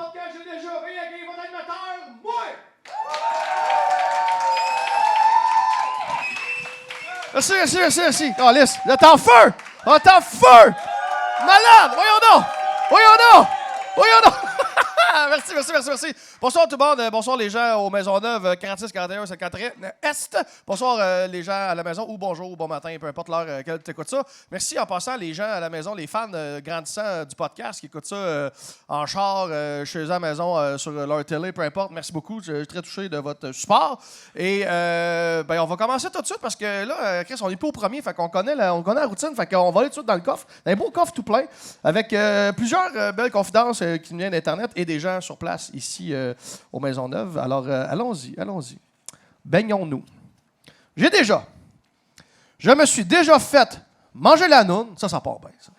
podcast, j'ai déjà réaccueilli votre animateur, moi! Merci. Oh, lisse, là, t'es en feu! Oh, t'es en feu! Malade! Voyons donc! Merci. Bonsoir tout le monde. Bonsoir les gens aux Maisonneuve, 46, 41, 54 Est. Bonsoir les gens à la maison, ou bonjour, ou bon matin, peu importe l'heure qu'elle t'écoute ça. Merci en passant les gens à la maison, les fans grandissants du podcast qui écoutent ça en char, chez eux à la maison, sur leur télé, peu importe. Merci beaucoup. Je suis très touché de votre support. Et on va commencer tout de suite parce que là, Chris, on n'est plus au premier, fait qu'on connaît la routine, fait qu'on va aller tout de suite dans le coffre. Un beau coffre tout plein, avec plusieurs belles confidences qui nous viennent d'Internet et des gens sur place ici aux Maisonneuve. Alors, allons-y. Baignons-nous. Je me suis déjà fait manger la noune. Ça part bien, ça.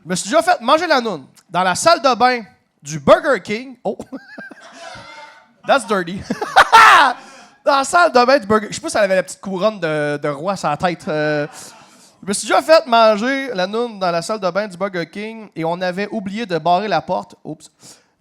Je me suis déjà fait manger la noune dans la salle de bain du Burger King. Oh! That's dirty. Dans la salle de bain du Burger King. Je sais pas si elle avait la petite couronne de roi sur la tête. Je me suis déjà fait manger la noune dans la salle de bain du Burger King et on avait oublié de barrer la porte. Oups.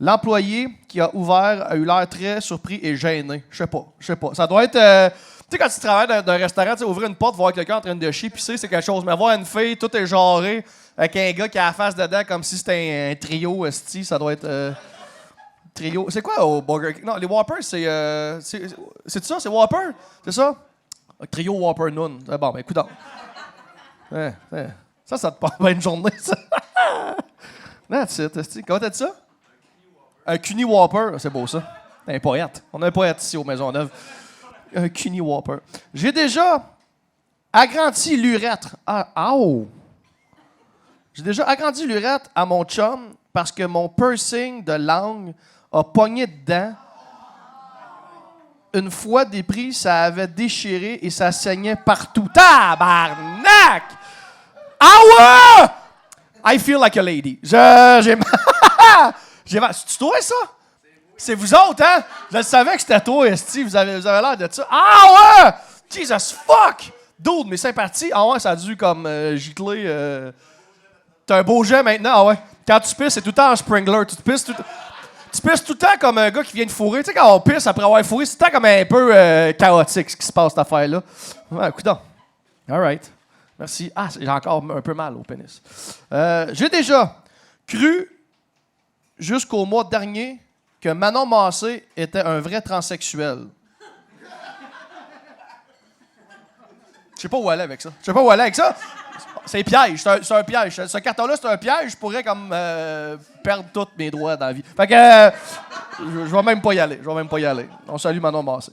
L'employé qui a ouvert a eu l'air très surpris et gêné. Je sais pas. Ça doit être... tu sais, quand tu travailles dans un restaurant, ouvrir une porte, voir quelqu'un en train de chier, pisser, c'est quelque chose. Mais voir une fille, tout est genré, avec un gars qui a la face dedans comme si c'était un trio, esti, ça doit être... trio. C'est quoi au Burger King? Non, les Whoppers, c'est ça? C'est Whopper? C'est ça? Trio Whopper Noon. Bon, ben, écoute donc. Ça te part bien une journée, ça. That's it. Comment t'as dit ça? Un Cuny Whopper. C'est beau, ça. Un poète. On a un poète ici aux Maisonneuve. Un Cuny Whopper. J'ai déjà agrandi l'urètre. J'ai déjà agrandi l'urètre à mon chum parce que mon piercing de langue a pogné dedans. Une fois dépris, ça avait déchiré et ça saignait partout. Tabarnak! Ah ouais! I feel like a lady. J'ai mal. Tu trouvais ça? C'est vous autres, hein? Je le savais que c'était toi, esti. Vous avez l'air de ça. Ah ouais! Jesus fuck! Dude, mes sympathies. Ah ouais, ça a dû comme gicler. T'as un beau jet maintenant, ah ouais. Quand tu pisses, c'est tout le temps en sprinkler. Tu pisses tout le temps comme un gars qui vient de fourrer. Tu sais, quand on pisse après avoir fourré, c'est tout le temps comme un peu chaotique ce qui se passe, cette affaire-là. Ouais, écoute donc. All right. Merci. Ah, j'ai encore un peu mal au pénis. J'ai déjà cru, jusqu'au mois dernier, que Manon Massé était un vrai transsexuel. Je sais pas où aller avec ça. C'est un piège. C'est un piège. Ce carton-là, c'est un piège. Je pourrais comme perdre tous mes droits dans la vie. Fait que je vais même pas y aller. On salue Manon Massé.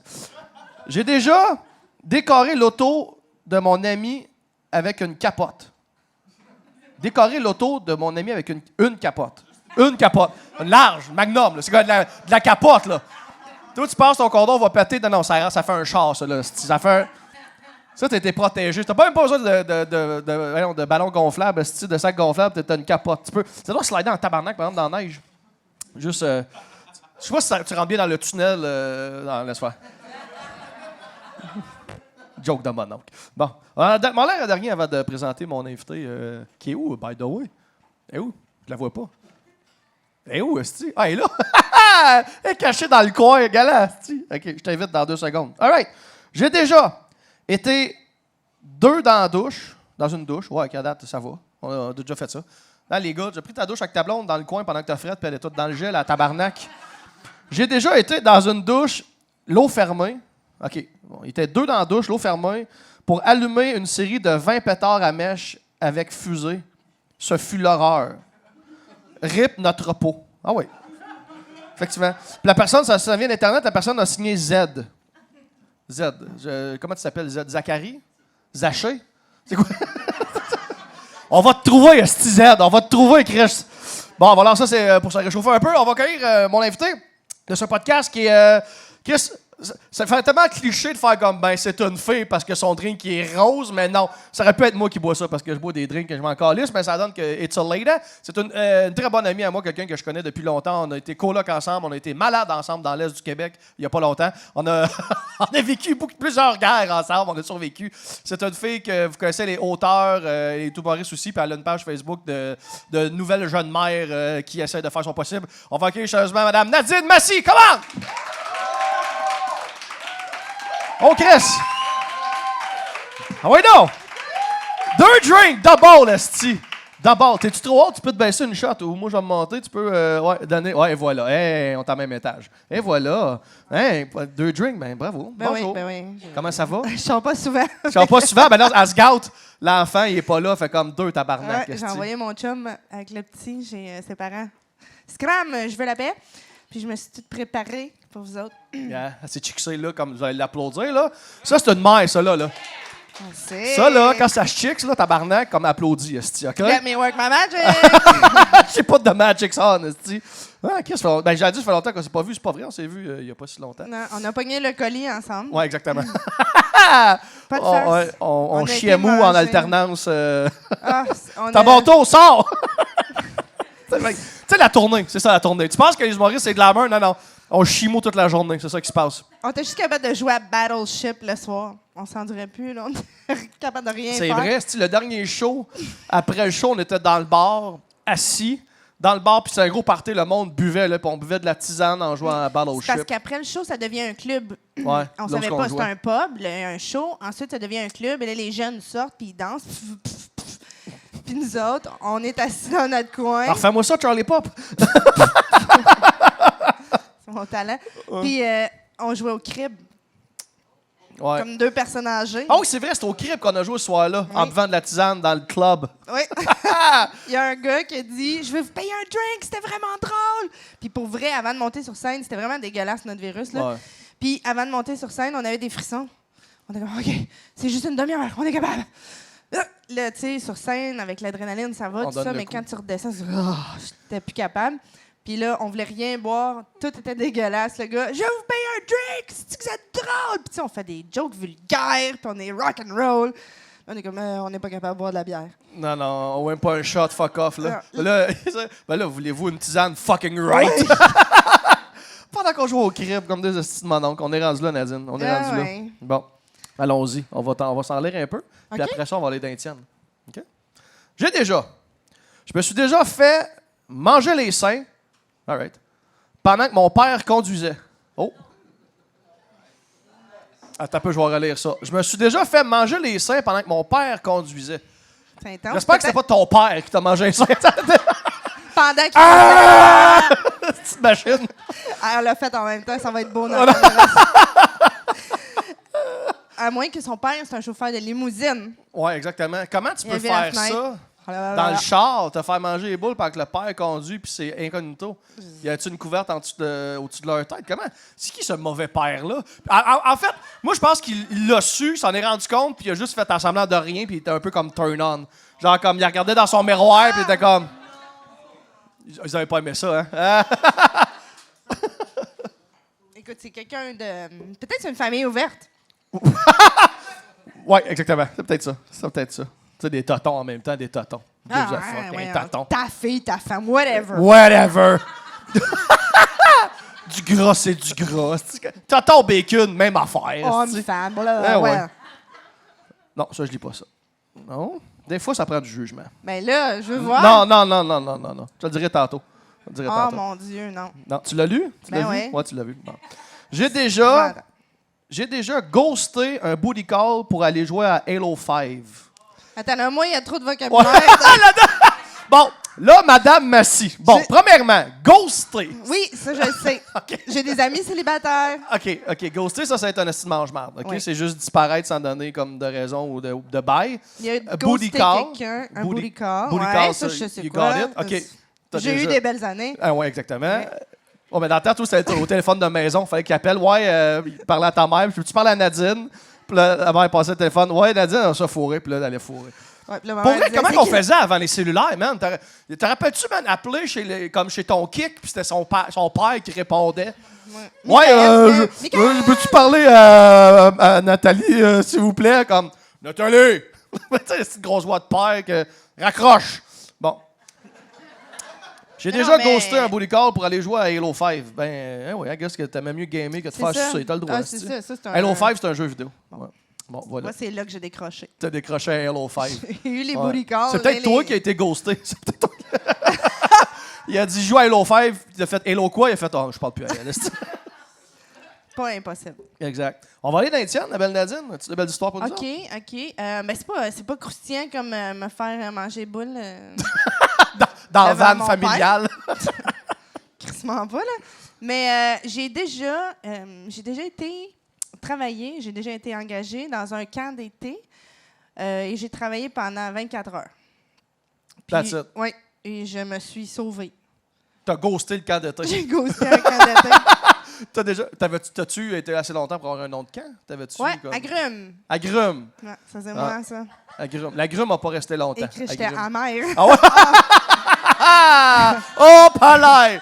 J'ai déjà décoré l'auto de mon ami avec une capote. Décorer l'auto de mon ami avec une capote. Une capote. Une large, magnum. Là. C'est comme de la capote, là. Toi, tu penses ton cordon va péter. Non, ça fait un char, ça, là. Ça fait un... Ça, t'as été protégé. T'as pas même pas besoin de ballon gonflable, de sac gonflable. T'as une capote. Ça doit slider en tabarnak, par exemple, dans la neige. Juste... je sais pas si tu rentres bien dans le tunnel. Laisse-moi. Joke de mon oncle. Bon. M'en l'air dernier avant de présenter mon invité. Qui est où, by the way? Elle est où? Je la vois pas. Elle est où, esti? Ah, elle est là! Elle est cachée dans le coin, galant, esti. OK, je t'invite dans 2 secondes. All right. J'ai déjà été 2 dans une douche. Ouais, à date, ça va. On a déjà fait ça. Là, les gars, j'ai pris ta douche avec ta blonde dans le coin pendant que t'as frette, puis elle est toute dans le gel, à tabarnak. J'ai déjà été dans une douche, l'eau fermée. OK. Bon, il était 2 dans la douche, l'eau fermée, pour allumer une série de 20 pétards à mèche avec fusée. Ce fut l'horreur. RIP notre peau. Ah oui. Effectivement. Puis la personne, ça vient d'Internet, la personne a signé Z. Comment tu t'appelles, Z? Zachary? Zaché? C'est quoi? On va te trouver, esti Z. On va te trouver, Chris. Bon, voilà, ça, c'est pour se réchauffer un peu. On va accueillir mon invité de ce podcast qui est... Chris, Ça fait tellement cliché de faire comme, ben, c'est une fille parce que son drink est rose, mais non. Ça aurait pu être moi qui bois ça parce que je bois des drinks et je m'en calisse, mais ça donne que it's a lady. C'est une très bonne amie à moi, quelqu'un que je connais depuis longtemps. On a été coloc ensemble, on a été malades ensemble dans l'Est du Québec il n'y a pas longtemps. On a vécu plusieurs guerres ensemble, on a survécu. C'est une fille que vous connaissez, les auteurs, les humoristes aussi, puis elle a une page Facebook de nouvelles jeunes mères qui essaient de faire son possible. On va accueillir sérieusement Mme Nadine Massy. Comment? Oh, Chris! Ah oui, non! 2 drinks, double, esti! Double. T'es-tu trop haut? Tu peux te baisser une shot ou moi je vais me monter, tu peux donner. Ouais, et voilà. Hey, on est à même étage. Et voilà. Hey, 2 drinks, ben bravo. Bonjour. Oui. Comment ça va? Je sors pas souvent. Je sors pas souvent. Ben là, elle se gâte. L'enfant, il est pas là, fait comme 2 tabarnak. Ouais, j'ai envoyé mon chum avec le petit, j'ai ses parents. Scram, je veux la paix. Puis je me suis toute préparée pour vous autres. Yeah, c'est chicksé, là, comme vous allez l'applaudir, là. Ça, c'est une mère, ça, là. On sait. Ça, là, quand ça chicks, là, tabarnak, comme applaudit, esti, OK? Let me work my magic! J'ai pas de magic on, esti. Ah, qu'est-ce que ben, j'ai dit, ça fait longtemps qu'on s'est pas vu. C'est pas vrai, on s'est vu il y a pas si longtemps. Non, on a pogné le colis ensemble. Ouais, exactement. Pas de farce. On a chiait été mou en manger. alternance. Ah, on T'as a- bon tour, sors! Tu sais, la tournée, c'est ça, la tournée. Tu penses que les humoristes, c'est glamour? Non, non. On chie mou toute la journée, c'est ça qui se passe. On était juste capable de jouer à Battleship le soir. On s'en dirait plus, là. On était capable de rien C'est faire. vrai, le dernier show, après le show, on était dans le bar, assis, dans le bar, puis c'est un gros party, le monde buvait, là, puis on buvait de la tisane en jouant à C'est parce Battleship. qu'après le show, ça devient un club. Ouais, On là, savait où pas, on c'était jouait. un pub, un show. Ensuite, ça devient un club. Et là, les jeunes sortent, puis ils dansent. Puis nous autres, on est assis dans notre coin. Alors, fais-moi ça, Charlie Pop. C'est mon talent. Puis on jouait au crib, Ouais. comme 2 personnes âgées. Ah oui, c'est vrai, c'était au crib qu'on a joué ce soir-là, en Oui. buvant de la tisane dans le club. Oui. Il y a un gars qui a dit « Je vais vous payer un drink, c'était vraiment drôle! » Puis pour vrai, avant de monter sur scène, c'était vraiment dégueulasse, notre virus. Là. Ouais. Puis avant de monter sur scène, on avait des frissons. On était comme « OK, c'est juste une demi-heure, on est capable! » Là, tu sais, sur scène, avec l'adrénaline, ça va, On tout donne ça, le mais coup. quand tu redescends, j'étais plus capable. Puis là, on voulait rien boire, tout était dégueulasse. Le gars, « Je vais vous payer un drink, c'est que c'est drôle! » Puis tu sais, on fait des jokes vulgaires, puis on est rock and roll. On est comme, on n'est pas capable de boire de la bière. Non, non, on même pas un shot, fuck off, là. Non. Là, ben là, voulez-vous une tisane fucking right? Pendant qu'on joue au crib comme des estis de mononcle. On est rendu là, Nadine. On est rendu ouais. là. Bon, allons-y. On va s'en lire un peu. Puis OK. après ça, on va aller dans les tiennes. OK? Je me suis déjà fait manger les seins, all right, pendant que mon père conduisait. Oh! Attends un peu, je vais relire ça. Je me suis déjà fait manger les seins pendant que mon père conduisait. C'est intense. J'espère que c'est pas ton père qui t'a mangé un sein. Pendant qu'il Petite machine. elle l'a fait en même temps, ça va être beau dans Oh la non. caméra. À moins que son père, c'est un chauffeur de limousine. Ouais, exactement. Comment tu Il peux a vu la faire fenêtre. ça Oh là là dans là le là. char, te faire manger les boules pendant que le père conduit puis c'est incognito? Y a-tu une couverte au-dessus de leur tête? Comment? C'est qui ce mauvais père-là? En fait, moi, je pense qu'il l'a su, s'en est rendu compte, puis il a juste fait un semblant de rien, puis il était un peu comme turn on. Genre, comme il regardait dans son miroir, puis il était comme. Ils avaient pas aimé ça, hein? Écoute, c'est quelqu'un de. Peut-être c'est une famille ouverte. Ouais, exactement. C'est peut-être ça. C'est peut-être ça. Tu sais, des totons en même temps, des totons. Gives a fuck, Ah, ouais, un toton. ta fille, ta femme, whatever. Whatever. Du gras, c'est du gras. Toton bacon, même affaire. Homme, esti. femme, voilà. Ah, ouais. ouais. Non, ça, je lis pas ça. Non. Des fois, ça prend du jugement. Mais là, je veux voir. Non, non, non, non, non, non, non. Je te le dirai tantôt. Je te le dirai Oh tantôt. mon Dieu, non. Non, tu l'as lu? Tu l'as Ben vu? ouais. Ouais, tu l'as vu. Bon. Voilà. J'ai déjà ghosté un booty call pour aller jouer à Halo 5. Attends, là, moi, il y a trop de vocabulaire. Bon, là, Madame Massy. Bon, C'est- premièrement, ghoster. Oui, ça, je le sais. OK. J'ai des amis célibataires. OK. Ghoster, ça va être un esti de mange-marde. OK? Oui. C'est juste disparaître sans donner comme de raison ou de bail. Il y a Booty ghosté call. quelqu'un, un Booty- booty call. booty Ouais, call, ça, ça, je sais you quoi. got it? OK. T'as J'ai déjà- eu des belles années. Ah ouais, exactement. Oh, mais dans le temps, tout c'était au téléphone de maison. Fallait qu'il appelle. Ouais, il parlait à ta mère. Puis tu parles à Nadine. Puis là, la mère passait le téléphone. Ouais, Nadine, on s'est fourré. Puis là, elle allait fourrer. Ouais, puis là, ma Pour mère vrai, disait, comment c'est qu'on qui- faisait avant les cellulaires, man? Te rappelles-tu, man, appeler comme chez ton kick, puis c'était son père qui répondait? Ouais, peux-tu parler à Nathalie, s'il vous plaît? Comme, Nathalie! Tu sais, c'est une grosse voix de père que raccroche. Bon. J'ai déjà ghosté un booty call pour aller jouer à Halo 5. Ben, ouais, I guess que t'aimais mieux gamer que de faire sucer. T'as le droit. Ah, c'est ça, c'est un... Halo 5, c'est un jeu vidéo. Ouais. Bon, voilà. Moi, c'est là que j'ai décroché. T'as décroché à Halo 5. J'ai eu les booty calls. C'est peut-être toi qui as été ghosté. C'est peut-être toi. Il a dit joue à Halo 5. Il a fait Halo quoi? Il a fait oh, je parle plus à elle. Pas impossible. Exact. On va aller dans les tiennes, la belle Nadine. As-tu de belles histoires pour nous? OK. Ben, c'est pas croustillant comme me faire manger boule. Dans la devant vanne mon familiale. Crissement pas, là. Mais j'ai déjà été travailler, j'ai déjà été engagée dans un camp d'été et j'ai travaillé pendant 24 heures. That's it. Oui, et je me suis sauvée. T'as ghosté le camp d'été. J'ai ghosté un camp d'été. T'as-tu été assez longtemps pour avoir un nom de camp? Oui, Agrumes. Agrumes. Ouais, ça c'est moi, ça. Agrumes. L'agrume n'a pas resté longtemps. Écrit, j'étais Agrumes. amère. Ah ouais? Oh, palais!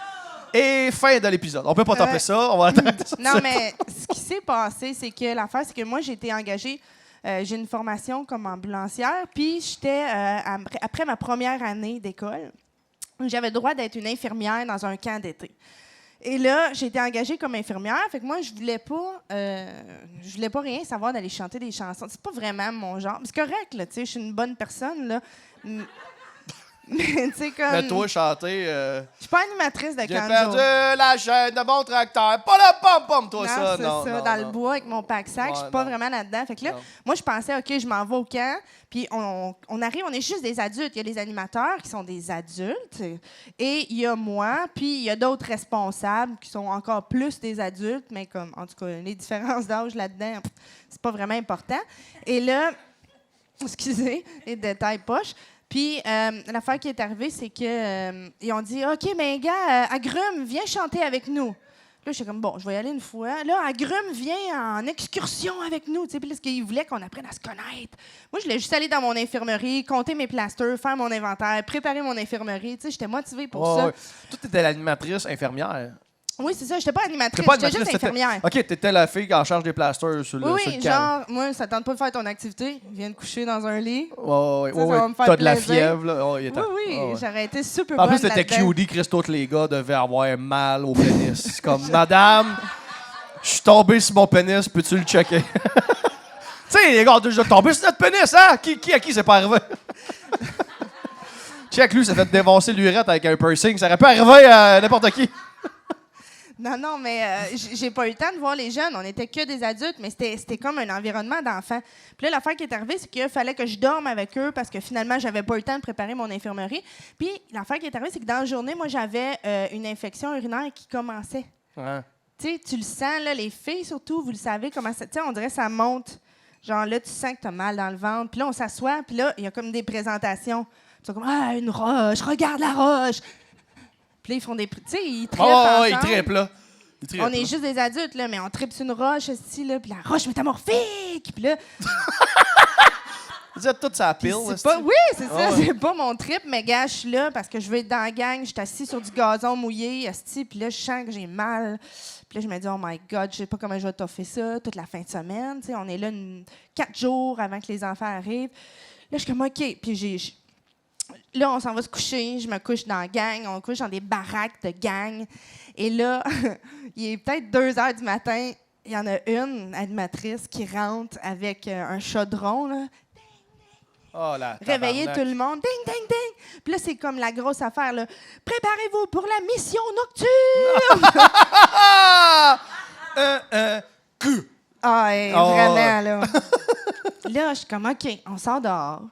Et fin de l'épisode. On peut pas taper ça. On va attendre ça. Non, mais ce qui s'est passé, c'est que l'affaire, c'est que moi, j'ai été engagée. J'ai une formation comme ambulancière. Puis, j'étais, après ma première année d'école, j'avais le droit d'être une infirmière dans un camp d'été. Et là, j'ai été engagée comme infirmière. Fait que moi, je voulais pas rien savoir d'aller chanter des chansons. C'est pas vraiment mon genre. C'est correct, là, tu sais, je suis une bonne personne, là. Mais, tu sais, comme... Mais toi, chanter... Je suis pas animatrice de J'ai camp de perdu jour. la chaîne de mon tracteur. Pas le pom-pom, toi, Non, ça. c'est Non, ça, non, dans non. le bois avec mon pack-sac. Je suis pas non. vraiment là-dedans. Fait que là, Non. moi, je pensais, OK, je m'en vais au camp. Puis on arrive, on est juste des adultes. Il y a les animateurs qui sont des adultes. Et il y a moi. Puis il y a d'autres responsables qui sont encore plus des adultes. Mais comme, en tout cas, les différences d'âge là-dedans, c'est pas vraiment important. Et là, excusez, les détails poches. Puis, l'affaire qui est arrivée, c'est que ils ont dit « OK, mais gars, Agrumes, viens chanter avec nous. » Là, j'étais comme « Bon, je vais y aller une fois. » Là, Agrumes vient en excursion avec nous. Puis, parce qu'ils voulaient qu'on apprenne à se connaître. Moi, je voulais juste aller dans mon infirmerie, compter mes plasters, faire mon inventaire, préparer mon infirmerie. Tu sais, j'étais motivée pour ça. Ouais. Toi, t'étais l'animatrice infirmière. Oui, c'est ça. J'étais pas animatrice, T'es pas j'étais juste infirmière. OK, t'étais la fille en charge des plasters sur le Oui, sur le camp. genre, moi, ça tente pas de faire ton activité. Viens te coucher dans un lit. Ouais. Ça va me faire T'as de la plaisir. fièvre, là. Oh, il est Oui, temps. oui, Ouais. j'aurais été super En bonne plus, t'étais là-dedans. QD, Chris, tous les gars devaient avoir mal au pénis. C'est comme, madame, je suis tombé sur mon pénis, peux-tu le checker? Tu sais, les gars ont déjà tombé sur notre pénis, hein? À qui c'est pas arrivé? Check, lui, ça fait défoncer l'urette avec un piercing. Ça aurait pu arriver à n'importe qui. Non, mais j'ai pas eu le temps de voir les jeunes. On était que des adultes, mais c'était comme un environnement d'enfants. Puis là, l'affaire qui est arrivée, c'est qu'il fallait que je dorme avec eux parce que finalement, j'avais pas eu le temps de préparer mon infirmerie. Puis l'affaire qui est arrivée, c'est que dans la journée, moi, j'avais une infection urinaire qui commençait. Ouais. Tu sais, tu le sens, là, les filles surtout, vous le savez comment ça... Tu sais, on dirait que ça monte. Genre là, tu sens que t'as mal dans le ventre. Puis là, on s'assoit, puis là, il y a comme des présentations. Ils sont comme « Ah, une roche, regarde la roche! » Puis là, ils font des... Tu sais, ils trippent ensemble. Ils trippent, là. On est juste des adultes, là, mais on tripe sur une roche, ici, là, puis la roche métamorphique! Puis là... Vous êtes tous à la pile, c'est pas, oui, c'est ça, Ah ouais. c'est pas mon trip, mais gars, je suis là parce que je veux être dans la gang, je suis assis sur du gazon mouillé, asti, puis là, je sens que j'ai mal. Puis là, je me dis, oh my God, je sais pas comment je vais toffer ça toute la fin de semaine. Tu sais, on est là 4 jours avant que les enfants arrivent. Là, je suis comme, OK. Puis là, on s'en va se coucher. Je me couche dans la gang. On couche dans des baraques de gang. Et là, il est peut-être 2 heures du matin. Il y en a une animatrice qui rentre avec un chaudron, là. Oh là, Réveiller tabarnak. tout le monde. Ding, ding, ding. Puis là, c'est comme la grosse affaire, là. Préparez-vous pour la mission nocturne. Ah, hey, vraiment, là. Là, je suis comme, OK, on sort dehors.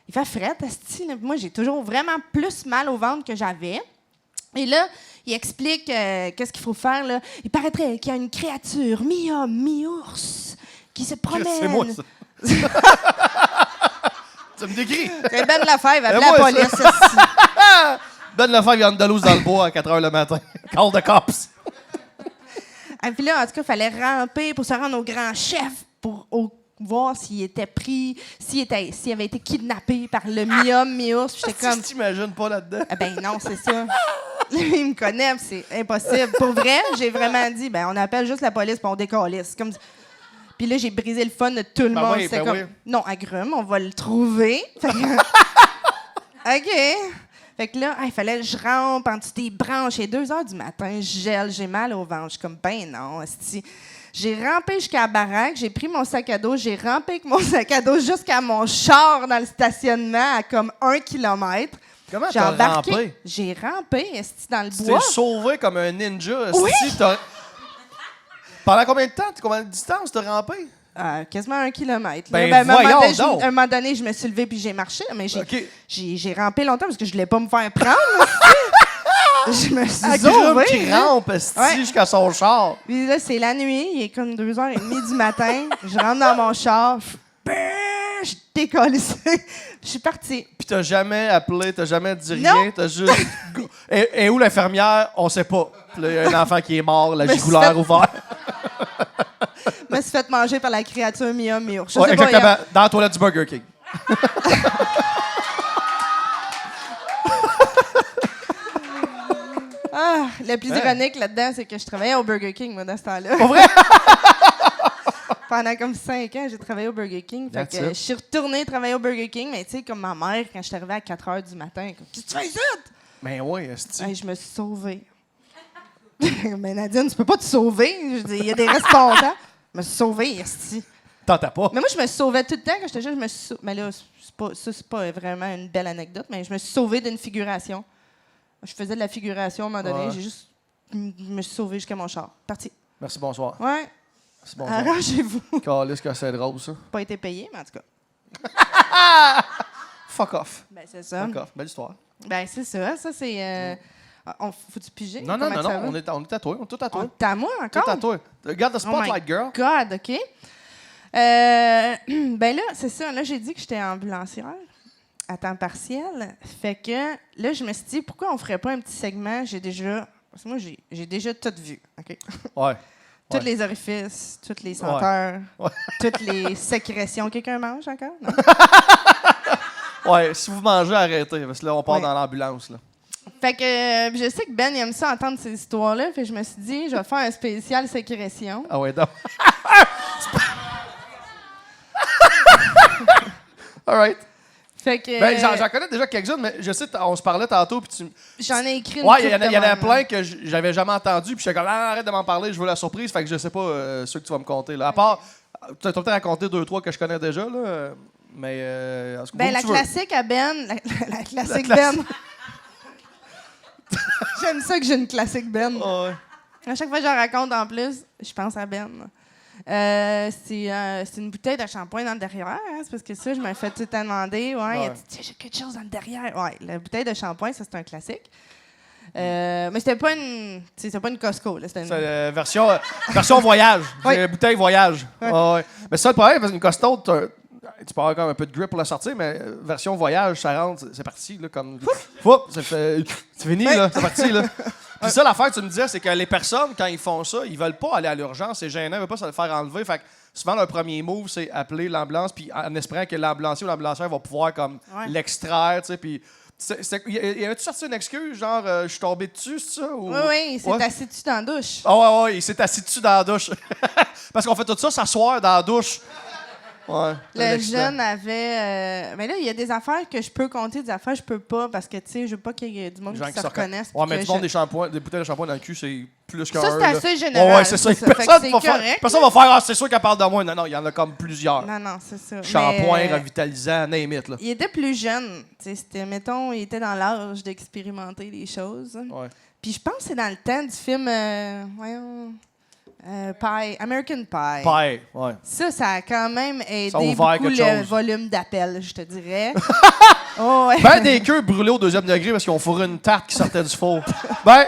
Il fait fret, asti, là. Moi, j'ai toujours vraiment plus mal au ventre que j'avais. Et là, il explique qu'est-ce qu'il faut faire, là. Il paraîtrait qu'il y a une créature, mi-homme, mi-ours, qui se promène. C'est moi, ça. Ça me décrit. C'est Ben Lefebvre, appelez moi, la police, asti. Ben Lefebvre, il y a une Dalouse dans le bois à 4 h le matin. Call the cops. Et puis là, en tout cas, il fallait ramper pour se rendre au grand chef, au voir s'il était pris, s'il avait été kidnappé par le mi-homme, mi-ours. Puis j'étais comme... Tu t'imagines pas là-dedans? Ben non, c'est ça. Lui, il me connaît, puis c'est impossible. Pour vrai, j'ai vraiment dit, ben on appelle juste la police, puis on décalisse. Comme... Puis là, j'ai brisé le fun de tout le monde. Oui, C'était comme, non, agrume, on va le trouver. Fait que... OK. Fait que là, il fallait que je rampe en dessous des branches. Et 2 heures du matin, je gèle, j'ai mal au ventre. Je suis comme, ben non, esti. J'ai rampé jusqu'à la baraque, j'ai pris mon sac à dos, j'ai rampé avec mon sac à dos jusqu'à mon char dans le stationnement à comme 1 kilomètre. Comment J'ai t'as embarqué. rampé? J'ai rampé, esti, dans le Tu bois. t'es sauvé comme un ninja. Oui! Pendant combien de temps? Combien de distance t'as rampé? Quasiment 1 kilomètre. Ben, à un moment voyons donné, donc. un moment donné, je me suis levée puis j'ai marché, mais OK. j'ai rampé longtemps parce que je voulais pas me faire prendre. Je me suis Agrume sauvée. qui là. rampe esti, Ouais. jusqu'à son char. Puis là, c'est la nuit, il est comme 2h30 du matin. Je rentre dans mon char, je décolle ici. Je suis partie. Puis t'as jamais appelé, t'as jamais dit Non. rien, t'as juste... Et où l'infirmière? On sait pas. Puis là, il y a un enfant qui est mort, la Me suis jugulaire fait- ouverte. Je me suis fait manger par la créature mi-homme, mi-ours. Je Ouais, sais pas, exactement, dans la toilette du Burger King. le plus ironique là-dedans, c'est que je travaillais au Burger King, moi, dans ce temps-là. Pas vrai? Pendant comme 5 ans, j'ai travaillé au Burger King. Fait That's que it. je suis retournée travailler au Burger King, mais tu sais, comme ma mère, quand je suis arrivée à 4 h du matin, comme, qu'est-ce que tu fais ici? Ben oui, esti. Hey, je me suis sauvée. Mais Nadine, tu peux pas te sauver. Je dis, il y a des responsables. Je me suis sauvée, esti. T'entends pas? Mais moi, je me sauvais tout le temps quand j'étais jeune. Je me suis mais là, c'est pas vraiment une belle anecdote, mais je me suis sauvée d'une figuration. Je faisais de la figuration à un moment donné. Ouais. J'ai juste... Je me suis sauvée jusqu'à mon char. Parti. Merci, bonsoir. Ouais. Merci, bonsoir. Arrangez-vous. Calisse que c'est drôle, ça. Pas été payé, mais en tout cas. Fuck off. Ben, c'est ça. Fuck off. Belle histoire. Ben, c'est ça. Ça, c'est... Faut-tu piger? Non, non, Comment non, ça non. va? On est à toi. On est tout à On toi. est à moi Tout encore? à toi. Regarde le Oh my spotlight, girl. God, OK. Ben là, c'est ça. Là, j'ai dit que j'étais ambulancière à temps partiel. Fait que là, je me suis dit, pourquoi on ferait pas un petit segment? Parce que moi, j'ai déjà tout vu, OK? Ouais. Tous Ouais. les orifices, toutes les senteurs, Ouais. toutes les sécrétions. Quelqu'un mange encore? Non? Ouais, si vous mangez, arrêtez. Parce que là, on part Ouais. dans l'ambulance, là. Fait que je sais que Ben il aime ça entendre ces histoires-là. Fait que je me suis dit, je vais faire un spécial sécrétion. Ah ouais, donc. All right. Fait que Ben, j'en connais déjà quelques-unes, mais je sais, on se parlait tantôt, puis tu... j'en ai écrit une Ouais, il couple y en a de même, plein que j'avais jamais entendu, puis j'étais comme, ah, arrête de m'en parler, je veux la surprise, fait que je sais pas ceux que tu vas me compter, là. À part, tu as peut-être raconté 2-3 que je connais déjà, là, mais... en tout cas, Ben, où la tu veux. classique à Ben. La classique La Ben. J'aime ça que j'ai une classique Ben. Ah ouais. À chaque fois que j'en raconte en plus, je pense à Ben. C'est une bouteille de shampoing dans le derrière. Hein? C'est parce que ça, je me fais tout le temps demander. Ouais, Ouais. j'ai quelque chose dans le derrière. Ouais, la bouteille de shampoing, ça, c'est un classique. Mais c'était pas une Costco. Là, c'était une... C'est version voyage. Oui. C'est bouteille voyage. Ouais. Ah ouais. Mais c'est ça le problème, parce qu'une costaud, tu peux avoir quand même un peu de grip pour la sortir, mais version voyage, ça rentre, c'est parti. Là, comme, c'est fini, là, c'est parti. Là. Puis ça, l'affaire que tu me disais, c'est que les personnes, quand ils font ça, ils veulent pas aller à l'urgence, c'est gênant, ils veulent pas se le faire enlever. Fait que souvent, leur premier move, c'est appeler l'ambulance, puis en espérant que l'ambulancier ou l'ambulancière va pouvoir comme Ouais. l'extraire, tu sais, puis... Y a-tu sorti une excuse, genre, je suis tombé dessus, c'est ça? Ou... Oui, il s'est Ouais. assis dessus dans la douche. Ah ouais, ouais, il s'est assis dessus dans la douche. Parce qu'on fait tout ça s'asseoir dans la douche. Ouais. Le jeune avait... mais là, il y a des affaires que je peux compter, des affaires que je peux pas, parce que, tu sais, je veux pas qu'il y ait du monde Les gens qui qui se reconnaisse. Ouais, puis mais que du monde je- des shampoings, des bouteilles de shampoing dans le cul, c'est plus qu'un. Ça, c'est là. assez général. Ouais, c'est ça. Fait que Personne c'est va faire, correct, personne là. va faire, ah, c'est sûr qu'elle parle de moi. Non, non, il y en a comme plusieurs. Non, non, c'est ça. Shampoing, Mais, revitalisant, name it, là. il était plus jeune. Tu sais, c'était, mettons, il était dans l'âge d'expérimenter les choses. Ouais. Puis je pense que c'est dans le temps du film Pie, American Pie. Pareil, ouais. Ça a quand même Ça a aidé ouvert beaucoup quelque le chose. volume d'appel, je te dirais. Oh, ouais. Ben des queues brûlées au 2e degré parce qu'ils ont fourré une tarte qui sortait du four. Ben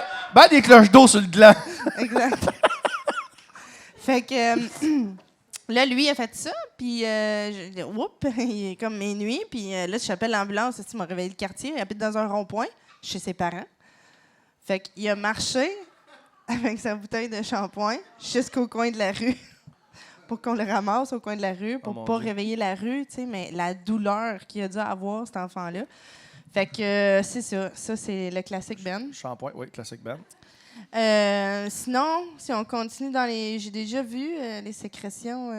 des cloches d'eau sur le gland. Exact. Fait que là, lui, il a fait ça, puis il est comme minuit, puis là, j'appelle l'ambulance, il m'a réveillé le quartier, il habite dans un rond-point, chez ses parents. Fait qu'il a marché avec sa bouteille de shampoing jusqu'au coin de la rue pour qu'on le ramasse au coin de la rue, pour Oh, mon pas Dieu. réveiller la rue, tu sais, mais la douleur qu'il a dû avoir, cet enfant-là. Fait que c'est ça. Ça, c'est le classique Ben. Shampoing, oui, classique Ben. Sinon, si on continue dans les... J'ai déjà vu les sécrétions...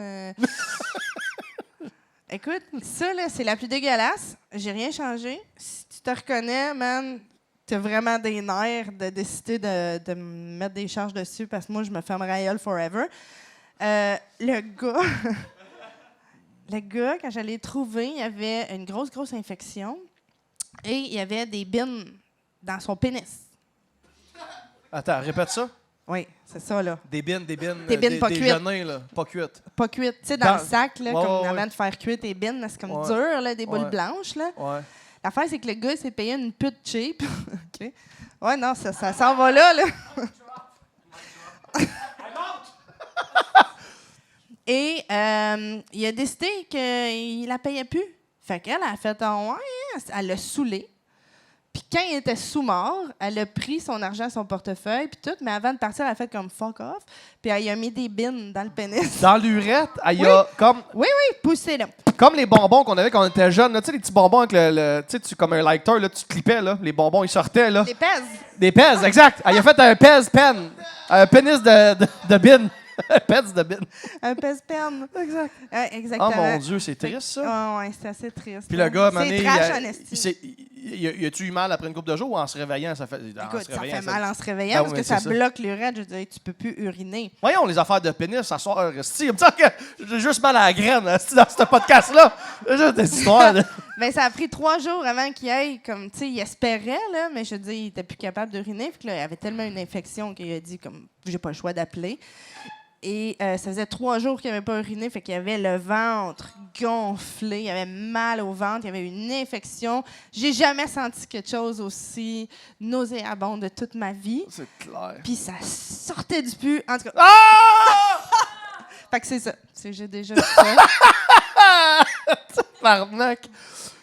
Écoute, ça, là, c'est la plus dégueulasse. J'ai rien changé. Si tu te reconnais, man, t'as vraiment des nerfs de décider de me mettre des charges dessus parce que moi, je me fermerai à gueule forever. Le gars... le gars, quand je l'ai trouvé, il avait une grosse infection et il y avait des bines dans son pénis. Attends, répète ça. Oui, c'est ça, là. Des bines pas cuites. déjeuners, là, pas cuites. Pas cuites. Tu sais, dans Dans- le sac, là, Ouais, comme ouais, avant de faire cuire tes bines, là, c'est comme Ouais. dur, là, des boules Ouais. blanches, là. Ouais. L'affaire, c'est que le gars s'est payé une pute cheap. OK. Ouais, non, ça s'en va là, là. Et il a décidé qu'il la payait plus. Fait qu'elle a fait un ouais, elle l'a saoulé. Puis quand il était sous-mort, elle a pris son argent, son portefeuille, puis tout, mais avant de partir, elle a fait comme fuck off. Puis elle a mis des bines dans le pénis. Dans l'urette, il y a comme, Oui, poussé là. comme les bonbons qu'on avait quand on était jeune. Tu sais, les petits bonbons avec tu sais, comme un lighter, là, tu clippais, là, les bonbons, ils sortaient. Là. Des pèses. Des pèses, exact. Elle a fait un pèse pen. Un pénis de bin. Un pèse de bin. Un pèse-pen. Exact. Ouais, Oh exactement. mon Dieu, c'est triste, ça. Ah ouais, c'est assez triste. Puis le gars, à un moment c'est donné, trash, en esti. il a-tu eu mal après une couple de jours ou en se réveillant? Ça fait, Écoute, ça fait mal en se réveillant Ah parce oui, que c'est ça ça. bloque l'urètre. Je veux dire, tu peux plus uriner. Voyons les affaires de pénis, ça sort. Il me semble que j'ai juste mal à la graine esti, dans ce podcast-là. J'ai juste des histoires. là. Mais ça a pris 3 jours avant qu'il aille, comme, tu sais, il espérait, là, mais je veux dire, il était plus capable d'uriner. Puis là, il avait tellement une infection qu'il a dit, comme, j'ai pas le choix d'appeler. Et ça faisait 3 jours qu'il n'avait pas uriné, fait qu'il avait le ventre gonflé, il avait mal au ventre, il avait une infection. J'ai jamais senti quelque chose aussi nauséabond de toute ma vie. C'est clair. Puis ça sortait du pu. En tout cas, Ah! fait que c'est ça. J'ai déjà vu ça. Barnac.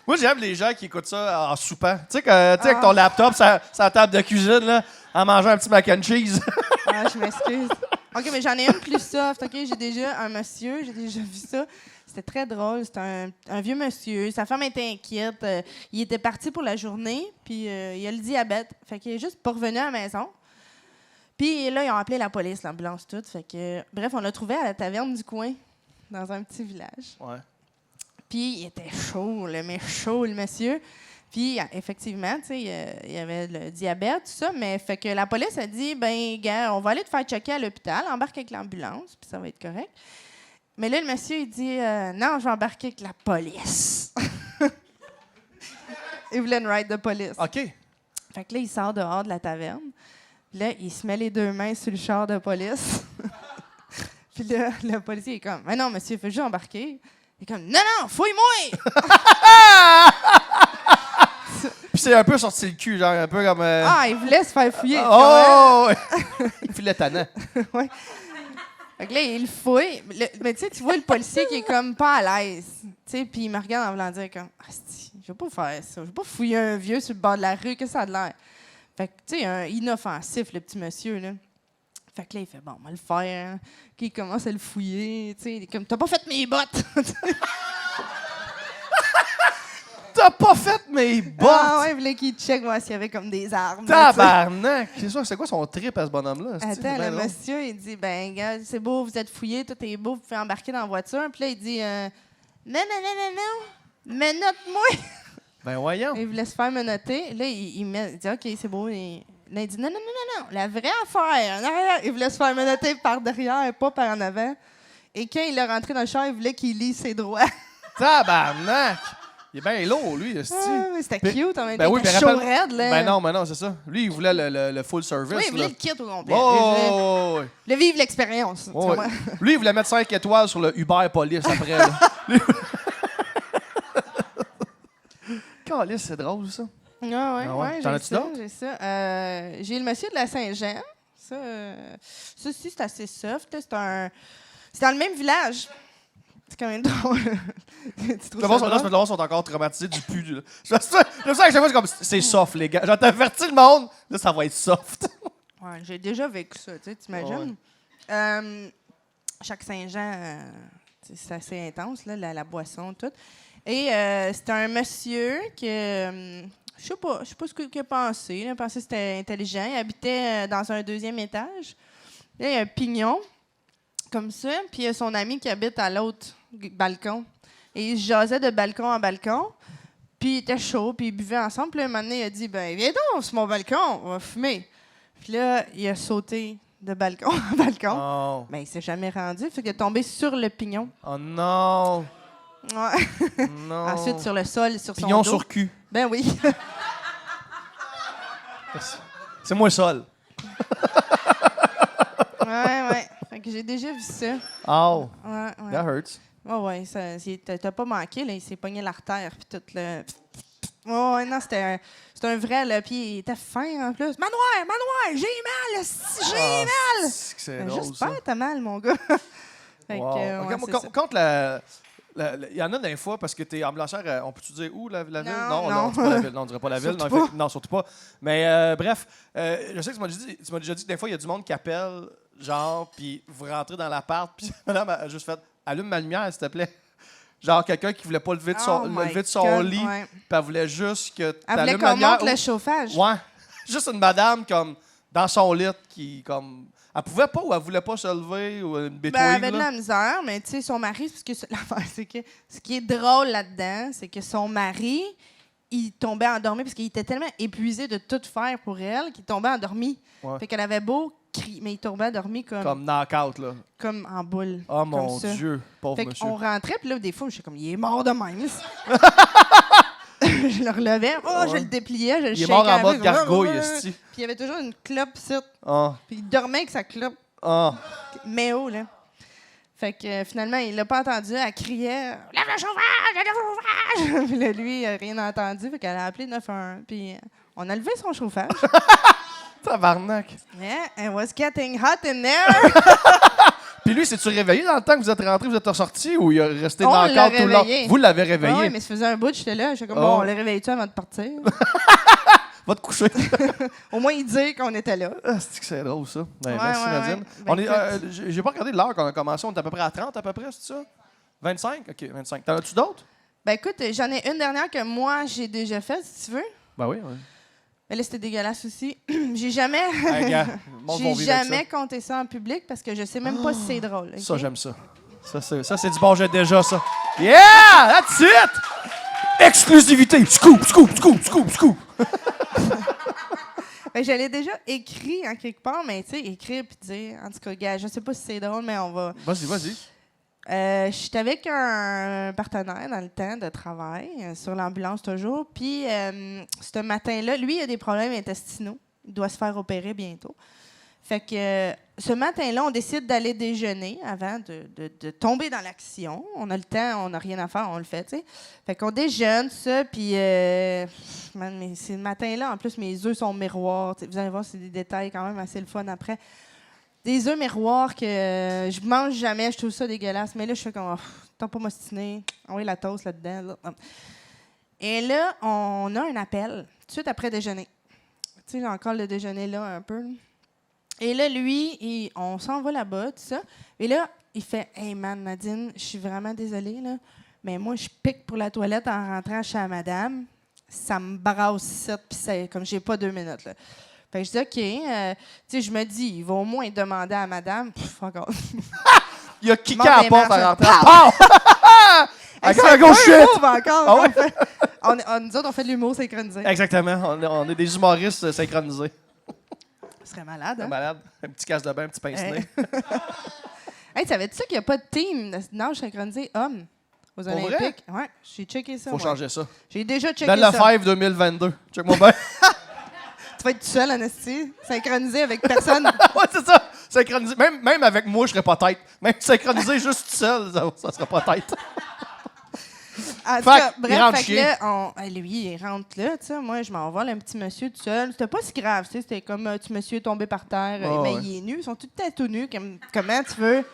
Moi, j'aime les gens qui écoutent ça en soupant. Tu sais, avec ton laptop, sa table de cuisine, là, en mangeant un petit mac and cheese. Ah, je m'excuse. OK, mais j'en ai une plus soft. OK, j'ai déjà un monsieur, j'ai déjà vu ça. C'était très drôle. C'était un vieux monsieur. Sa femme était inquiète. Il était parti pour la journée, puis il a le diabète. Fait qu'il est juste pas revenu à la maison. Puis là, ils ont appelé la police, l'ambulance, tout. Fait que, bref, on l'a trouvé à la taverne du coin, dans un petit village. Ouais. Puis il était chaud, mais chaud, le monsieur. Puis, effectivement, tu sais, il y avait le diabète, tout ça, mais fait que la police a dit, ben, gars, on va aller te faire checker à l'hôpital, embarque avec l'ambulance, puis ça va être correct. Mais là, le monsieur, il dit, non, je vais embarquer avec la police. Il voulait une ride de police. OK. Fait que là, il sort dehors de la taverne. Puis là, il se met les 2 mains sur le char de police. Puis là, le policier est comme, mais non, monsieur, il faut juste embarquer. Il est comme, non, fouille-moi! Puis c'est un peu sorti le cul, genre un peu comme. Ah, il voulait se faire fouiller. Oh! Il filait tannant. Ouais. Fait que là, il fouille. Mais tu sais, tu vois le policier qui est comme pas à l'aise. Tu sais, puis il me regarde en voulant dire comme, asti, je vais pas faire ça. Je vais pas fouiller un vieux sur le bord de la rue. Qu'est-ce que ça a de l'air? Fait que, tu sais, un inoffensif, le petit monsieur, là. Fait que là, il fait, bon, on va le faire. Hein. Puis il commence à le fouiller. Tu sais, il est comme, t'as pas fait mes bottes! T'as pas fait mes bottes! Ah ouais, il voulait qu'il check voir s'il y avait comme des armes. Tabarnak! C'est quoi son trip à ce bonhomme-là? Attends, le monsieur, il dit, ben, gars, c'est beau, vous êtes fouillés, tout est beau, vous pouvez embarquer dans la voiture. Puis là, il dit, non, menotte-moi. Ben voyons. Il voulait se faire menotter. Là, il dit, OK, c'est beau. Là, il dit, non, la vraie affaire, en arrière. Il voulait se faire menotter par derrière, pas par en avant. Et quand il est rentré dans le char, il voulait qu'il lise ses droits. Tabarnak! Il est bien lourd, lui, esti. Ah, mais c'était Mais- cute, en même Ben temps. oui, Il était mais chaud rappelle- raide, là. Ben non, c'est ça. Lui, il voulait le full service. Oui, il voulait là. le kit au complet. Oh, Il voulait vivre l'expérience. tu ouais. vois. Lui, il voulait mettre 5 étoiles sur le Uber Police après. Là. Calice, c'est drôle, ça. Ah ouais, Ah ouais? ouais, T'en j'ai as-tu ça, d'autres? j'ai ça. J'ai le monsieur de la Saint-Jean. Ça aussi, c'est assez soft. là. C'est dans le même village. C'est quand même drôle. Tu trouves Le ça monde, là, drôle? le monde sont encore traumatisés du pu. Là. J'aime ça à chaque fois, c'est comme, c'est soft, les gars. Genre, t'avertis le monde, là, ça va être soft. Ouais, j'ai déjà vécu ça, tu sais, t'imagines? chaque Saint-Jean, c'est assez intense, là, la boisson, tout. Et c'était un monsieur que, je sais pas ce qu'il a pensé. Il a pensé que c'était intelligent. Il habitait dans un 2e étage. Là, il y a un pignon, comme ça, puis il y a son ami qui habite à l'autre balcon. Et ils se jasaient de balcon en balcon. Puis il était chaud, puis ils buvaient ensemble. Puis là, un moment donné, il a dit, ben viens donc sur mon balcon, on va fumer. Puis là, il a sauté de balcon en balcon. Oh. Ben, il s'est jamais rendu. Fait qu'il est tombé sur le pignon. Oh non! Ouais. Non! Ensuite, sur le sol, sur son Pignon dos. sur cul. Ben oui. C'est moi sol. Ouais. Fait que j'ai déjà vu ça. Oh! Ouais. That hurts. Ouais, t'as pas manqué, là. Il s'est pogné l'artère, puis tout le... Ouais, non, c'était un vrai, là. Puis il était fin, en plus. Manoir, j'ai mal, j'ai mal! C'est Ben, drôle, ça. j'espère que t'as mal, mon gars. Fait Wow. que, Ok, ouais, moi, c'est ça. contre il y en a des fois, parce que t'es ambulancière, on peut-tu dire où, la ville? Non. Non, c'est pas la ville. Non, on dirait pas la ville. Surtout Non, pas. non, surtout pas. Mais bref, je sais que tu m'as déjà dit que des fois, il y a du monde qui appelle, genre, puis vous rentrez dans l'appart, puis madame a juste fait « Allume ma lumière, s'il te plaît. » Genre, quelqu'un qui voulait pas lever de son, Oh my lever de son God, lit, ouais. puis elle voulait juste que tu Elle voulait allumes la qu'on lumière. monte le chauffage. Ouais. Juste une madame, comme, dans son lit, qui, comme... Elle pouvait pas ou elle voulait pas se lever ou une bétouille, Ben, elle avait de là. la misère, mais tu sais, son mari, parce que l'affaire, c'est que ce qui est drôle là-dedans, c'est que son mari, il tombait endormi parce qu'il était tellement épuisé de tout faire pour elle qu'il tombait endormi. Ouais. Fait qu'elle avait beau crier, mais il tombait endormi Comme knock-out, là. comme en boule. Oh comme mon ça. Dieu, pauvre Fait monsieur. qu'on rentrait, puis là, des fois, je suis comme, il est mort de même. Je le relevais, je le dépliais, je le Il est mort shakeais en un mode peu, gargouille, Puis esti. il y avait toujours une clope, ça. Ah, Puis il dormait avec sa clope. ah. Méo, là. Fait que finalement, il l'a pas entendu. Elle criait « Lève le chauffage! Lève le chauffage! » Puis là, lui, il a rien entendu. Fait qu'elle a appelé 911. Puis on a levé son chauffage. Tabarnak. Yeah, it was getting hot in there. Puis lui, s'est-tu réveillé dans le temps que vous êtes rentré, vous êtes ressorti ou il a resté On dans le l'a cadre tout le long? réveillé. Vous l'avez réveillé. Oui, mais ça faisait un bout, j'étais là. J'étais comme, Oh. bon, on l'a réveillé-tu avant de partir? Va te coucher. Au moins, il dit qu'on était là. Ah, c'est que c'est drôle, ça. Ben, Ouais, merci, ouais, Nadine. ouais. On Ben, est, j'ai pas regardé l'heure qu'on a commencé. On est à peu près à 30, à peu près, c'est ça? 25? OK, 25. T'en as-tu d'autres? Ben écoute, j'en ai une dernière que moi, j'ai déjà faite, si tu veux. Ben oui, oui. Mais là, c'était dégueulasse aussi. J'ai jamais... Hey, gars, le monde va J'ai vivre avec jamais compté ça en public parce que je sais même pas si c'est drôle. ça. Ça, ok? j'aime ça. Ça, c'est du bon jet déjà, ça. Yeah! That's it! Exclusivité! Scoop, scoop, scoop, scoop, scoop! Ben, je l'ai déjà écrit en quelque part, mais tu sais, écrire puis dire, en tout cas, gars, je sais pas si c'est drôle, mais on va. Vas-y. J'étais avec un partenaire dans le temps de travail, sur l'ambulance toujours, puis ce matin-là, lui, il a des problèmes intestinaux. Il doit se faire opérer bientôt. Fait que ce matin-là, on décide d'aller déjeuner avant de tomber dans l'action. On a le temps, on n'a rien à faire, on le fait, tu sais. Fait qu'on déjeune, ça, puis... man, mais c'est le matin-là, en plus, mes œufs sont miroirs. T'sais, vous allez voir, c'est des détails quand même assez le fun après. Des œufs miroirs que je mange jamais, je trouve ça dégueulasse. Mais là, je fais comme, tant pas m'ostiner. Oui, la toast là-dedans. Là. Et là, on a un appel, tout de suite après déjeuner. Tu sais, j'ai encore le déjeuner là, un peu. Et là, lui, on s'en va là-bas, tout ça. Et là, il fait « Hey man, Nadine, je suis vraiment désolée, là, mais moi, je pique pour la toilette en rentrant chez la madame. Ça me brasse ça, puis c'est comme j'ai pas 2 minutes, là. » Fait que je dis « OK. Tu sais, je me dis, il va au moins demander à madame. » Pff, encore. Il a kické Monte à la les porte marches, en rentrant. Hey, Encore c'est un gauche pas un shit! move encore. Ah ouais? Nous autres, on fait de l'humour synchronisé. Exactement. On est des humoristes synchronisés. Ce serait malade, hein? Malade. Un petit casse de bain, un petit pince-nez. Hey, savais-tu ça qu'il n'y a pas de team de nage synchronisé homme aux Pour Olympiques? Oui, j'ai checké ça. Faut moi. changer ça. J'ai déjà checké Belle ça. Lefebvre 2022. Check-moi bien. Tu vas être tout seul, Anastie, synchronisé avec personne. Ouais, c'est ça. Synchronisé. Même avec moi, je serais pas tête. Même synchronisé juste tout seul, ça serait pas tête. En tout Fait cas, il bref, rentre fait que chier. là, lui, il rentre là, tu sais. Moi, je m'envole un petit monsieur tout seul. C'était pas si grave, tu sais. C'était comme un petit monsieur tombé par terre. Oh, mais ouais. il est nu. Ils sont tout à tout nus. Comment tu veux?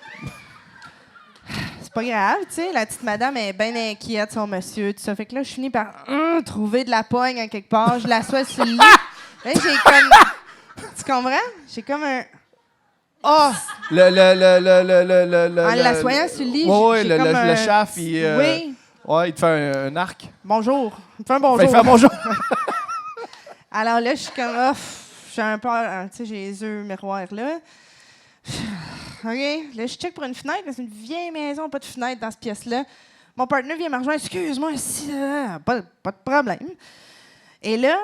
C'est pas grave, tu sais. La petite madame est bien inquiète, son monsieur, tout ça. Fait que là, je finis par trouver de la pogne à quelque part. Je l'assois sur le lit. Là, j'ai comme... Tu comprends? J'ai comme un... Ah! En l'assoyant sur le lit, Oui, j'ai comme le chef, Oui. Ouais, il te fait un arc. Bonjour. Il me fait un bonjour. Il fait un bonjour. Alors là, je suis comme, j'ai un peu, tu sais, j'ai les yeux miroirs là. OK, là, je check pour une fenêtre, mais c'est une vieille maison, pas de fenêtre dans cette pièce-là. Mon partenaire vient me rejoindre, excuse-moi, pas de problème. Et là,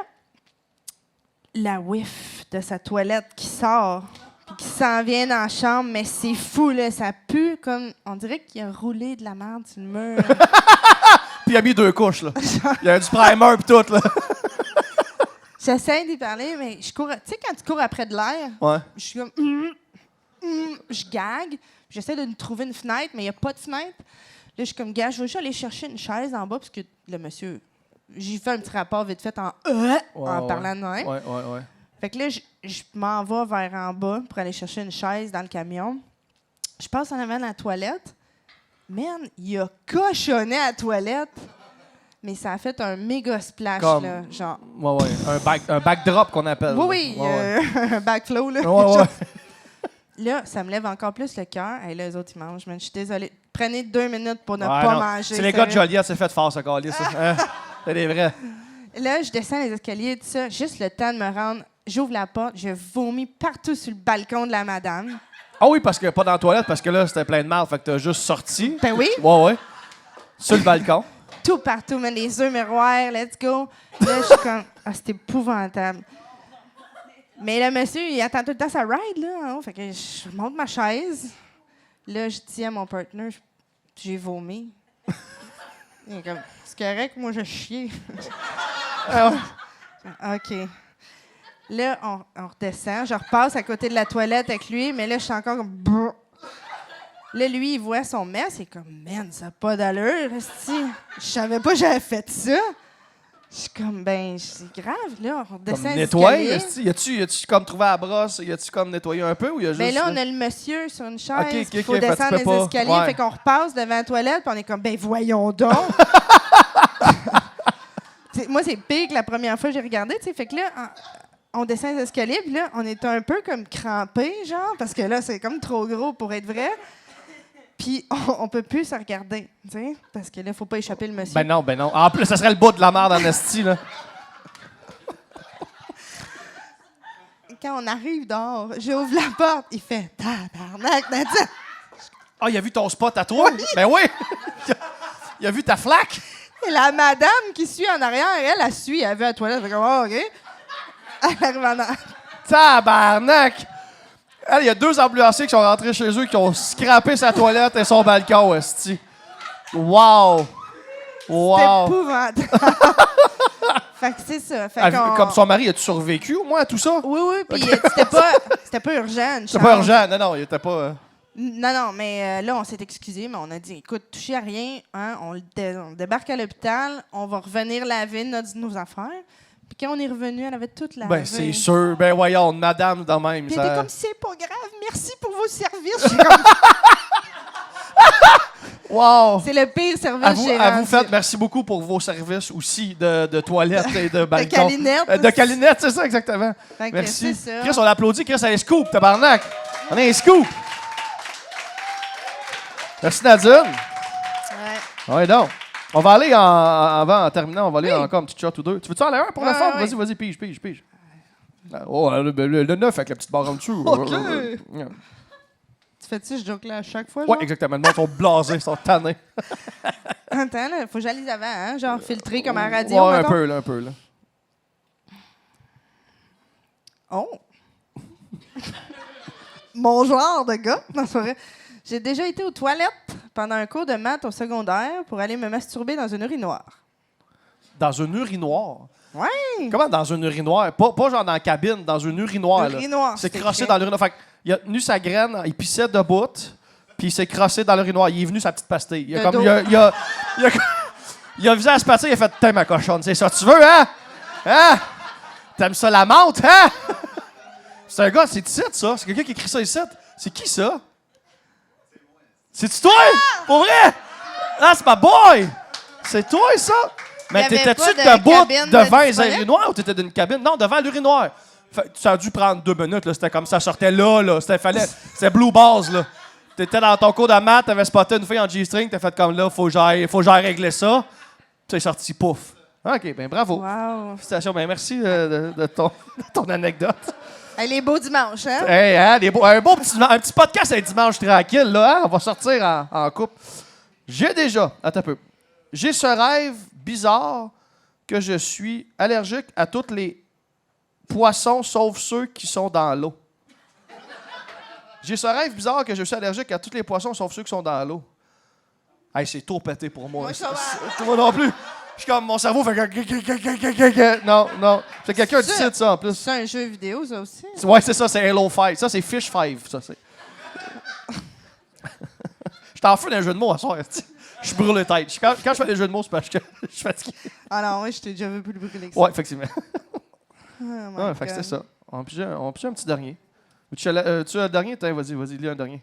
la whiff de sa toilette qui sort, puis qui s'en vient dans la chambre, mais c'est fou, là, ça pue comme, on dirait qu'il a roulé de la merde sur le mur. Puis il a mis 2 couches, là. Il y a du primer pis tout, là. J'essaie d'y parler, mais je cours. Tu sais, quand tu cours après de l'air, Ouais. je suis comme. Je gague. J'essaie de trouver une fenêtre, mais il n'y a pas de fenêtre. Là, je suis comme, gars, je veux juste aller chercher une chaise en bas, parce que le monsieur. J'ai fait un petit rapport vite fait en parlant de même. Ouais. Fait que là, je m'en vais vers en bas pour aller chercher une chaise dans le camion. Je passe en avant de la toilette. Man, il a cochonné à la toilette. Mais ça a fait un méga splash, Comme- là, genre. Ouais. Un backdrop qu'on appelle. Oui, Ouais. un backflow, là. Ouais. Là, ça me lève encore plus le cœur. Et là, les autres, ils mangent. Je suis désolée. Prenez 2 minutes pour ne Ouais, pas non. manger. C'est les gars de sérieux. Joliette, c'est fait fort, ce gars-là, ça. Hein? C'est des vrais. Là, je descends les escaliers, tout ça. Juste le temps de me rendre. J'ouvre la porte. Je vomis partout sur le balcon de la madame. Ah oui, parce que pas dans la toilette, parce que là, c'était plein de marde. Fait que t'as juste sorti. Ben oui. Ouais. Sur le balcon. Tout partout, mais les yeux miroirs, let's go. Là, je suis comme, c'est épouvantable. Mais le monsieur, il attend tout le temps sa ride, là. En haut. Fait que je monte ma chaise. Là, je dis à mon partner, j'ai vomi. Il est comme, c'est correct, moi, je chie. OK. Là, on redescend. Je repasse à côté de la toilette avec lui, mais là, je suis encore comme... Brrr. Là, lui, il voit son mess, il est comme, man, ça n'a pas d'allure, esti. Je savais pas que j'avais fait ça. Je suis comme, ben, c'est grave, là, on redescend Comme les nettoyer, escaliers. y a-tu comme trouvé à la brosse? Y a-tu comme nettoyé un peu ou y a juste. Ben là, on a le monsieur sur une chaise, Ok, il faut fait que tu descendre peux les pas. escaliers, Ouais. fait qu'on repasse devant la toilette, puis on est comme, ben voyons donc. Moi, c'est pire que la première fois que j'ai regardé, tu sais, fait que là, on descend les escaliers, puis là, on est un peu comme crampés, genre, parce que là, c'est comme trop gros pour être vrai. Puis on peut plus se regarder, tu sais, parce que là, faut pas échapper le monsieur. Ben non. En plus, ça serait le bout de la merde en esti, là. Quand on arrive dehors, j'ouvre la porte, il fait « Tabarnak, Nadia! » Ah, il a vu ton spot à toi? Oui. Ben oui! Il a vu ta flaque? Et la madame qui suit en arrière, elle suit, elle veut à la toilette, elle fait comme « Ah, OK. » Elle arrive en arrière. Tabarnak! Il y a 2 ambulanciers qui sont rentrés chez eux qui ont scrappé sa toilette et son balcon, esti. Wow! C'est Wow! épouvantable. Fait que c'est ça. Fait qu'on- Comme son mari, as-tu survécu au moins à tout ça? Oui, puis c'était pas urgent. une C'est pas chance. urgent. Non, il était pas. Non, mais là, on s'est excusé, mais on a dit, écoute, touchez à rien, hein, on débarque à l'hôpital, on va revenir laver nos affaires. Puis quand on est revenu, elle avait toute lavé. Ben, c'est sûr. Ben, voyons, madame, de même. Puis Ça... elle était comme, c'est pas grave, merci pour vos services. J'ai comme, Wow! c'est le pire service À que vous, j'ai à vous rendu. faites, merci beaucoup pour vos services aussi de toilettes et de balcon. câlinettes. De câlinettes, c'est ça, exactement. Fait que Merci. c'est ça. Chris, on l'applaudit. Chris, elle a un scoop, tabarnak. On a un scoop. Merci, Nadine. Ouais. Ouais, donc. On va aller en terminant, on va aller Oui. encore un petit shot ou 2. Tu veux-tu aller un pour Ouais, la forme? ouais. Vas-y, pige. Oh, le 9 avec la petite barre en dessous. OK. Ouais, Tu fais-tu ce joke-là à chaque fois? genre? exactement. Le monde sont blasés, ils sont tannés. Attends, là, faut que j'allise avant, hein? Genre filtré comme à la radio. Ouais, mettons. un peu, là. Oh! Mon genre de gars. Non, c'est pas vrai. J'ai déjà été aux toilettes pendant un cours de maths au secondaire pour aller me masturber dans une urinoir. Dans une urinoir. Ouais! Comment dans une urinoir? Pas genre dans la cabine, dans une urinoir. Là. Urinoir, C'est c'est crossé écrit. dans l'urinoir. Fait il a tenu sa graine, il pissait debout, puis il s'est crossé dans l'urinoir. Il est venu sa petite pastille. Il a, De comme, dos. il a visé la pastille, il a fait « T'es ma cochonne, c'est ça que tu veux, hein? Hein? T'aimes ça la menthe, hein? » C'est un gars, c'est ici, ça. C'est quelqu'un qui écrit ça ici. C'est qui, ça? C'est-tu toi? Pour vrai? Ah, c'est ma boy! C'est toi, ça? Mais Il y avait t'étais-tu pas de debout cabine devant les disponible? urinoirs ou t'étais dans une cabine? Non, devant l'urinoir. Ça a dû prendre 2 minutes, là. C'était comme ça sortait là. C'était blue balls, là. T'étais dans ton cours de maths, t'avais spoté une fille en G-string, t'as fait comme là, faut que j'aille régler ça. Puis c'est sorti, pouf. OK, ben bravo. Wow. Félicitations, ben merci de ton anecdote. Elle est beau dimanche, hein? Hey, hein, un petit podcast un dimanche tranquille, là, hein? On va sortir en couple. Attends un peu. J'ai ce rêve bizarre que je suis allergique à tous les poissons sauf ceux qui sont dans l'eau. J'ai ce rêve bizarre que je suis allergique à tous les poissons sauf ceux qui sont dans l'eau. Hey, c'est trop pété pour moi. Moi non plus. Je suis comme, mon cerveau fait que... Non. C'est quelqu'un qui cite ça, en plus. C'est un jeu vidéo, ça aussi? Ouais, c'est ça, c'est Halo 5. Ça, c'est Fish 5, ça, c'est... Je t'en fous d'un jeu de mots à soir, je suis brûlé tête. Quand je fais des jeux de mots, c'est parce que je suis fatigué. Ah non, oui, je t'ai déjà vu plus brûlé que ça. Ouais, effectivement. Oh Fait que c'était ça. On peut un petit dernier. Tu as le dernier? Vas-y, lis un dernier.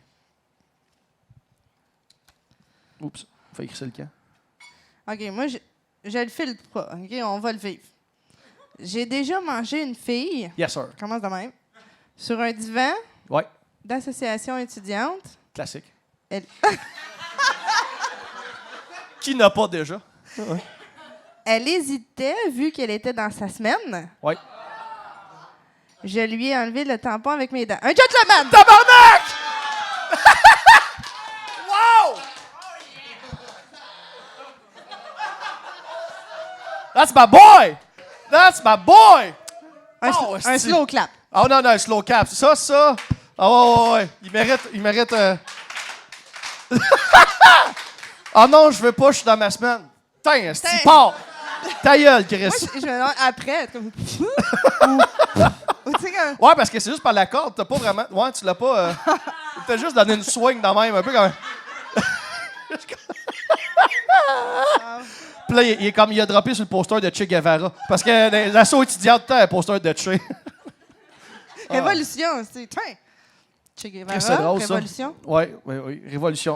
Oups, faut écrire ça le camp. OK, moi, je le filtre pas. OK, on va le vivre. J'ai déjà mangé une fille. Yes, sir. Commence de même. Sur un divan Ouais, d'association étudiante. classique. Elle, Qui n'a pas déjà? Ouais. elle hésitait, vu qu'elle était dans sa semaine. Ouais. Je lui ai enlevé le tampon avec mes dents. Un gentleman! Tabarnak! Wow! That's my boy! That's my boy! Un slow clap. Oh non, un slow cap. Ça. Ah ouais. Il mérite... Ah non, je veux pas, je suis dans ma semaine. Tain, est-ce qu'il part? Ta gueule, Chris. Moi, je me demande après, comme... Ou tu sais, comme... Ouais, parce que c'est juste par la corde, t'as pas vraiment... Ouais, tu l'as pas... T'as juste donné une swing dans même, un peu comme... Puis là, il a droppé sur le poster de Che Guevara. Parce que dans les assos étudiants, tout le temps, un poster de Che. Révolution, c'est... Tiens! Che Guevara, C'est drôle, ça. Révolution. Oui.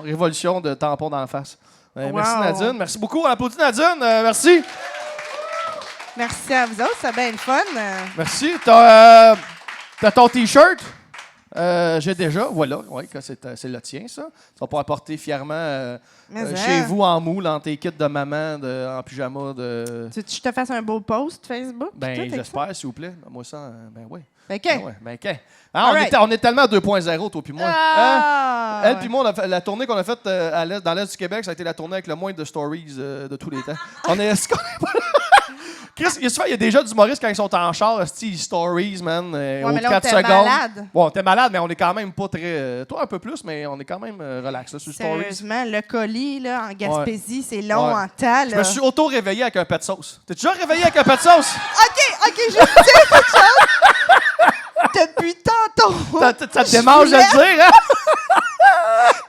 Révolution de tampon dans la face. Wow. Merci, Nadine. Merci beaucoup. On applaudit Nadine. Merci. Merci à vous autres, c'est bien le fun. Merci. T'as ton T-shirt? J'ai déjà. Voilà. Oui, c'est le tien, ça. Tu vas pouvoir porter fièrement chez vous en moule, dans tes kits de maman, en pyjama. Tu veux que je te fasse un beau post Facebook? Ben, j'espère, s'il vous plaît. Moi, ça, ben oui. Ben, OK. Ben ouais, ben, OK. Ah, on est tellement à 2.0, toi puis moi. Ah, Elle puis moi, la tournée qu'on a faite dans l'Est du Québec, ça a été la tournée avec le moins de stories de tous les temps. Chris, il y a déjà d'humoristes quand ils sont en char, ils stories, man, aux 4 secondes. Malade. Bon, t'es malade, mais on est quand même pas très... toi, un peu plus, mais on est quand même relax là, sur stories. Sérieusement, le colis là, en Gaspésie, c'est long en temps. Je me suis auto-réveillé avec un pet de sauce. T'es déjà réveillé avec un pet de sauce? OK, je vais te dire quelque chose. Depuis tantôt. Ça te démange de le dire, hein?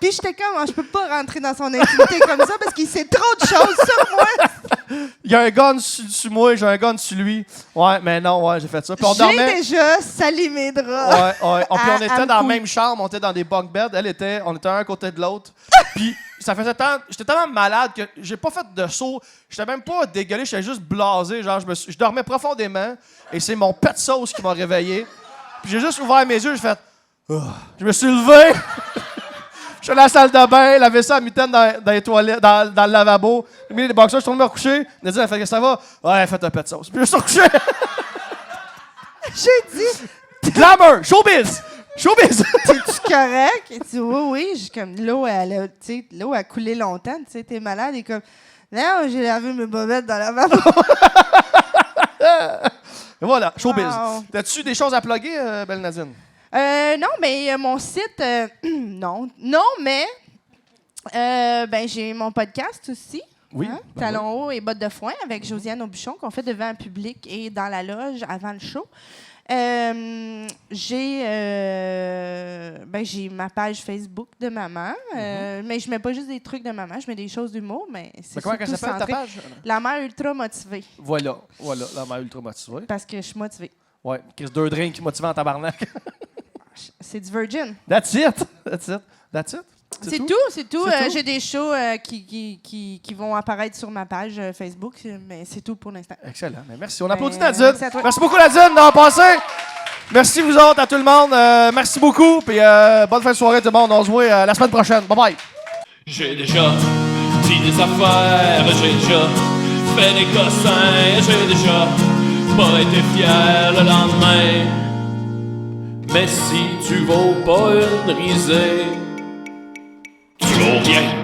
Puis j'étais comme, je peux pas rentrer dans son intimité comme ça parce qu'il sait trop de choses sur moi. Il y a un gun sur moi, j'ai un gun sur lui. Ouais, mais non, j'ai fait ça. Puis on dormait... déjà sali mes draps. Ouais. Puis on était dans la même chambre, on était dans des bunk beds. On était un à côté de l'autre. Puis ça faisait tant... J'étais tellement malade que j'ai pas fait de saut. J'étais même pas dégueulé, j'étais juste blasé. Genre, je dormais profondément et c'est mon pet de sauce qui m'a réveillé. Puis j'ai juste ouvert mes yeux, j'ai fait... Je me suis levé. Je suis allé à la salle de bain, lavé ça à mitaine dans les toilettes, dans le lavabo. J'ai mis les boxers, je suis tourné me recoucher. Nadine a fait que ça va? Ouais, faites un pet de sauce. Puis je suis recouché. J'ai dit... Glamour! Showbiz! T'es-tu correct? Et tu oui. J'ai comme, l'eau a coulé longtemps. Tu sais, t'es malade. Et comme, non, j'ai lavé mes bobettes dans la lavabo. Voilà, showbiz. Wow. As-tu des choses à plugger, belle Nadine? Non, mais mon site, non. Non, mais j'ai mon podcast aussi. Oui. Hein? Talons hauts et bottes de foin avec Josiane Aubuchon qu'on fait devant un public et dans la loge avant le show. J'ai ma page Facebook de maman, mais je mets pas juste des trucs de maman, je mets des choses d'humour, mais c'est comment surtout elle s'appelle ta centré. page? La mère ultra motivée. Voilà, la mère ultra motivée. Parce que je suis motivée. Ouais, Chris, 2 drinks motivants en tabarnak. C'est du Virgin. That's it. C'est tout. C'est tout? J'ai des shows qui vont apparaître sur ma page Facebook, mais c'est tout pour l'instant. Excellent. Mais merci. On applaudit Nadine. Merci à toi. Merci beaucoup, Nadine, d'avoir passé. Merci vous autres, à tout le monde. Merci beaucoup. Puis bonne fin de soirée tout le monde. On se voit la semaine prochaine. Bye bye. J'ai déjà dit des affaires, j'ai déjà fait des cossins, j'ai déjà pas été fier le lendemain. Mais si tu vaux pas une risée, tu vaux rien.